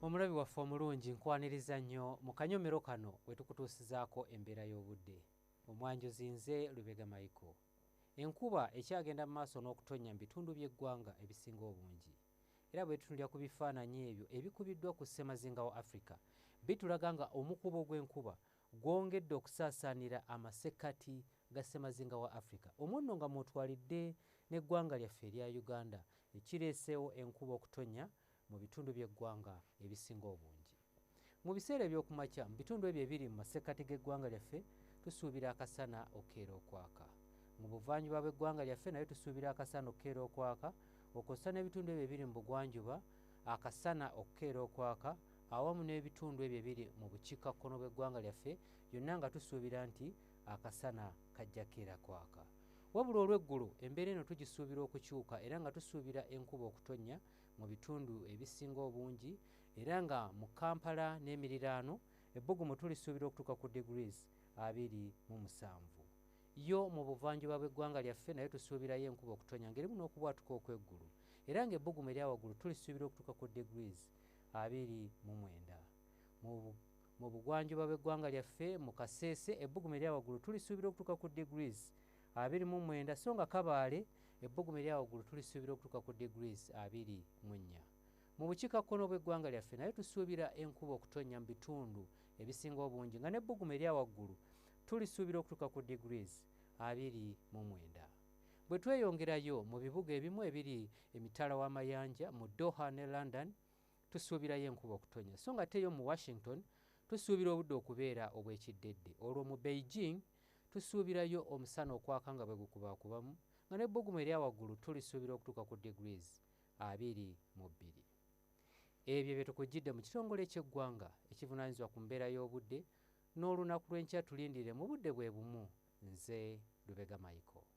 Omulabi waffe omulungi nkwaniriza nnyo mu kanyomero kano we tukutuusizaako embeera y'obudde. Omwanjuzi nze Lubega Michael. Enkuba ekyagenda mu maaso n'okutonnya mu bitundu by'eggwanga ebisinga obungi. Era bwe tutunulira ku bifaananyi ebyo ebikubiddwa ku ssemazinga wa Africa, bitulaga nga omukubo gw'enkuba gwongedde okusaasaanira amasekkati ga ssemazinga wa Africa. Omwo nno nga mwotwalidde n'eggwanga lyaffe erya Uganda ekireeseewo enkuba okutonnya mu bitundu by'eggwanga ebisinga obungi. Mu biseera eby'okumakya mu bitundu ebyo ebiri mu masekkati g'eggwanga lyaffe tusuubira akasana okkeera okwaka. Mu buvanjuba bw'eggwanga lyaffe nayo tusuubira akasana okkeera okwaka, okw'ossa n'ebitundu ebyo ebiri mu bugwanjuba akasana okkeera okwaka, awamu n'ebitundu ebyo ebiri mu bukiikakkono bw'eggwanga lyaffe byonna nga tusuubira nti akasana kajja kkeera kwaka. Wabula olw'eggulu embeera eno tugisuubira okukyuka era nga tusuubira enkuba okutonnya mu bitundu ebisinga obungi, era nga mu Kampala n'emiriraano ebbugumu tulisuubira okutuuka ku degrees 27. Yo mu buvanjuba bw'eggwanga lyaffe nayo tusuubirayo enkuba okutonnya ng'erimu n'okubwatuka okw'eggulu, era ng'ebbugumu erya waggulu tulisuubira okutuuka ku degrees 29. Mu bugwanjuba bw'eggwanga lyaffe mu Kaseese ebbugumu erya waggulu tulisuubira okutuuka ku degrees 29, so nga Kabaale ebbugumu erya waggulu tulisuubira okutuuka ku degrees 24. Mu bukiikakkono bw'eggwanga lyaffe nayo tusuubira enkuba okutonnya mu bitundu ebisinga obungi nga n'ebbugumu erya waggulu tulisuubira okutuuka ku degrees 29. Bwe tweyongerayo mu bibuga ebimu ebiri emitala w'amayanja mu Doha ne London tusuubirayo enkuba okutonnya, so nga ate yo mu Washington tusuubira obudde okubeera obw'ekiddedde. Olwo mu Beijing tusuubirayo omusana okwaka nga bwe gukubaakubamu, nga n'ebbugumu erya waggulu tulisuubira okutuuka ku degrees 22. Ebyo bye tukujjidde mu kitongole ky'eggwanga ekivunaanyizibwa ku mbeera y'obudde n'olunaku lw'enkya tulindire mu budde bwe bumu. Nze Lubega Michael.